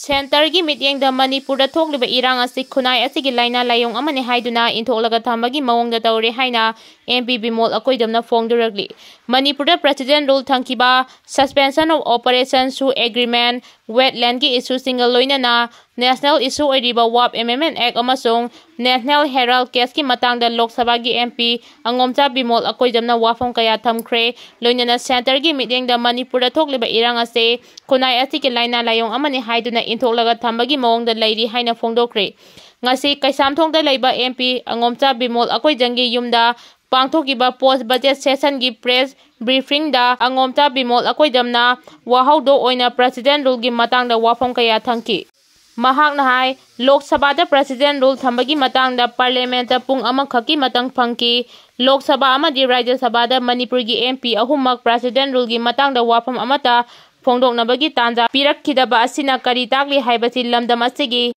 Sentergi mityengda Manipurda thokliba irang asi khunai asigi laina layong amane haiduna intholaga thambagi mawongda tawre haina MP Bimol akoidamna phongduragli. Manipurda President rule thangkiba suspension of operation Sue agreement wetland gi issue single loinana national issue oiriba WAP Amendment Act amasong National Herald case ki matangda Lok Sabha gi MP angomcha Bimol akoidamna wafong kaya thamkhre loinana center gi mityengda Manipurda thokliba irang ase khunai asigi laina layong amane haiduna intholaga thambagi mawongda lairi haina phongdokre. Ngasi Kaisamthongda leiba MP angomcha Bimol akoijangi yumda pangthokiba post budget session gi press briefing da angomcha Bimol akoidamna wahaudo oina president rule gi matangda wafong kaya thangki. Mahakna hai Lok Sabha da president rule thambagi matangda parliament da pung amakhaki matang phangki. Lok Sabha amadi Rajya Sabha da Manipur gi MP ahumak president rule gi matangda wafam amata phongdoknabagi tanja pirakkidaba asina kari takli haibasi lamdam asigi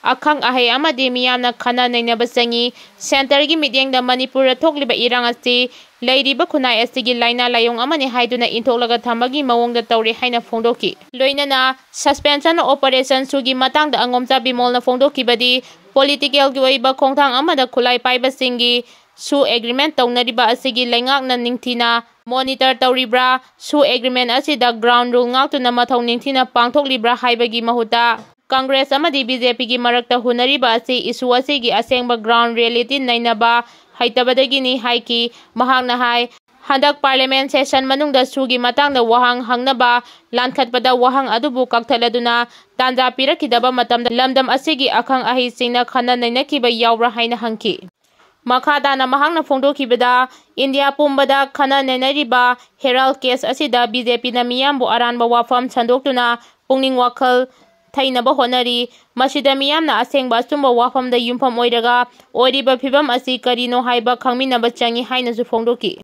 akhang ahai amadi miyamna khana nainaba sangi center gi mityengda Manipur thokliba irang asi leiriba khunai asigi laina layong amane haiduna inthoklaga thambagi mawongda tawre haina phongdoki. Loinana suspension operation sugi matangda angomcha Bimolna phongdokibadi political gi oiba khongthang amada khulai paiba singi Sue agreement tawnariba asigi laingakna ningthina monitor tawribra Sue agreement asida ground rule ngaktuna mathau ningthina pangthoklibra haibagi mahuta Congress amadi BJP gi marakta hunariba asi issue asigi asengba ground reality nainaba haitabadagi ni haiki mahakna hai handak parliament session manungda sugi matangda wahang hangnaba lankhatpada wahang adubu kakthaladuna tanja pirakidaba matamda lamdam asigi akhang ahi singna khana nainakiba yawra haina hangki. Makadana mahangna phongdokibada India pumbada khana nainariba Herald case asida BJP na miyambu aranba wafam chandoktuna pungning wakhal thainaba honari masida miyamna asengba asumba wafamda yumpham oiraga oiriba phibam asi karino haiba khangminaba changi hainasu phongdoki.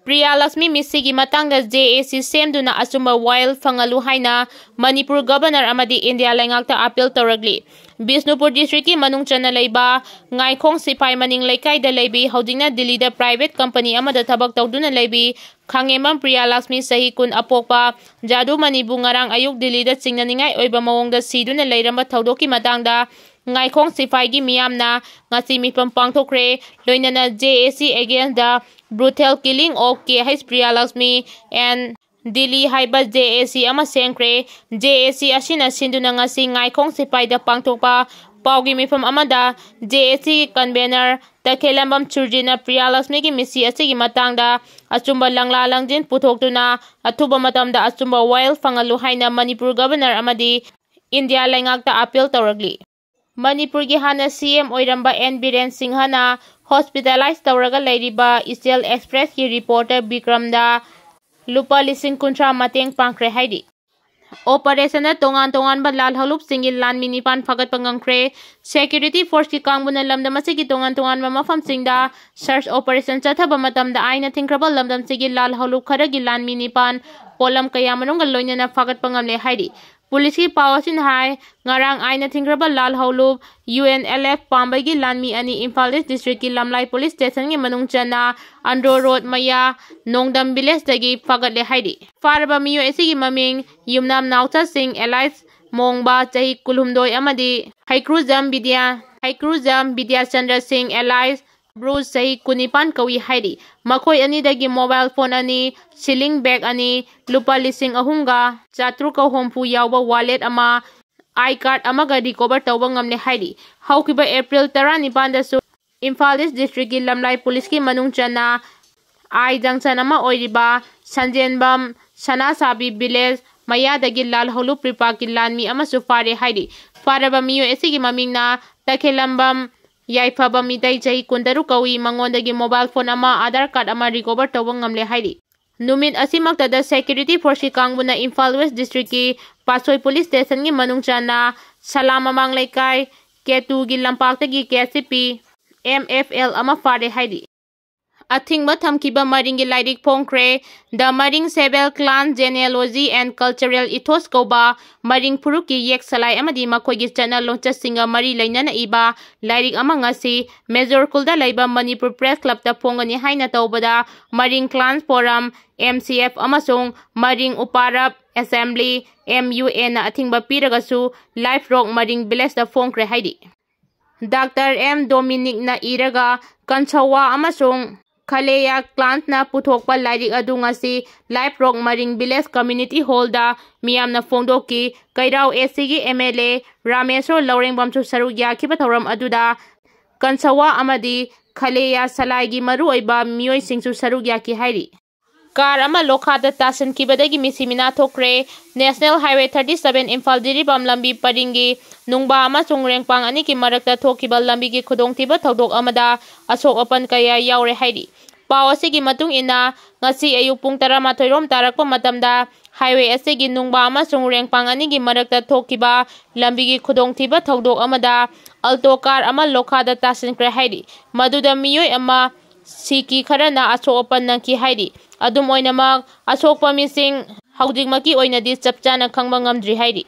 Priya Lakshmi Misigi matangda JAC semduna asumba wild fangalu haina Manipur governor amadi India laingakta appeal tawragli. Bisnupur district ki manungchana leiba Ngaikhong Sipai maning leikaida leibi haudingna Delhi da private company amada thabak tawduna leibi Khangemam Priya Lakshmi sahi kun apokpa Jadu Manibu ngarang ayuk Delhi da chingnaningai oiba mawongda siduna leiramba thaudoki matangda Ngaikhong Sipai gi miyamna ngasi mipam pangthokre loinana JAC against the brutal killing of KH Priya Lakshmi and Delhi haiba JAC ama sengkre JAC asina sinduna ngasi Ngaikhong Sipai da pangthokpa paugi mifam amada JAC convener Takhelambam Churjina Priya Lakshmi gi misi asigi matangda achumba langla langjin puthoktuna athuba matamda achumba wild fangalu haina Manipur governor amadi India laingakta appeal tawragli. Manipur gi hana CM oiramba N.Biren Singhana hospitalized tawraga leiriba Israel Express ki reporter Bikramda lupa lising kuntra Mateng Pangkhre haidi. Operation na tongan ba lal halup singil lan minipan fagat pangangkre security force ki kangbuna lamdam asigi tongan ba mafam singda search operation chathaba matamda aina thingkraba lamdam sigi lal halup kharagi lan minipan polam kaya manunga loinana fagat pangamle haidi. Police ki pawasin hai ngarang aina thingkraba lal haulup UNLF pambagi lanmi ani Imphal East district ki Lamlai police station ngi manungchana Andro road maya Nongdam village dagi fagat le haidi. Faraba miyo esigi maming Yumnam Naucha Singh Elias Mongba chahi kulhumdoi amadi Haikruzam Vidya Chandra Singh Elias Bruce sahi kunipan kawi haidi. Makoi ani dagi mobile phone ani shilling bag ani lupa lising ahunga chatruka hompu yawba wallet ama iCard amaga recover tawba ngamle haidi. Haukiba April 19 da su Imphal East district ki Lamlai police ki manungchana I junction ama oiriba Sanjenbam Sanasabi village maya dagi lal holu pripa ki lanmi ama su fare haidi. Faraba miyo esigi mamingna Takhelambam Yaifaba mitai chahi kundaru kawi mangondagi mobile phone ama Aadhaar card ama recover tawba ngamle haidi. Numit asimakta da security force ki kangbuna Imphal West district ki Pasoi police station ngi manungchana Salama manglaikai Ketu gi lampakta gi KCP MFL ama fare haidi. Athingba thamkiba maringi lairik phongkre the Maring Sebel clan genealogy and cultural ethos koba maring puruki yek salai amadi makoigi channel loncha singa mari lainana iba lairik ama ngasi major kulda laiba Manipur Press Club ta phongani haina tawbada Maring Clans Forum MCF amasong Maring Uparap Assembly MUN na athingba piragasu Life Rock Maring Village da phongkhre haidi Dr. M Dominic na iraga Kanchawa amasung Khaleya Clan na puthokpa lairik adu ngasi Life Rock Maring Village Community Hall da miyamna phongdoki Kairao SC MLA Rameswar Laurengbamchu saruk yakhiba thoram aduda Kanchawa amadi Khaleya Salai maru oiba miyoi singsu saruk yaki hairi car अमा लोखादा तासन किबदगी मिसिमिना थोक्रे national highway 37 Imphal दिरिबम लंबी परिंगी नुंगबा अमा चुंगरेंगपांग अनि की मरकता थोकिबा लंबी की खुदोंगथिबा थौदोक अमदा अशोक अपन कया यावरे Heidi पाव असिगी मतुंग इना ngasi ayuk pung 13 rom tarakpa matamda highway asigi nungba ama chungrengpang ani gi marakta thokiba lambi gi khudongthiba thodok amada alto car ama lokhada tasin kra haidi maduda miyoi ama siki kharana Asok Apn na ki haidi adum oinamak Asok pamising haujingmaki oinadi chapchana khangba ngamdri haidi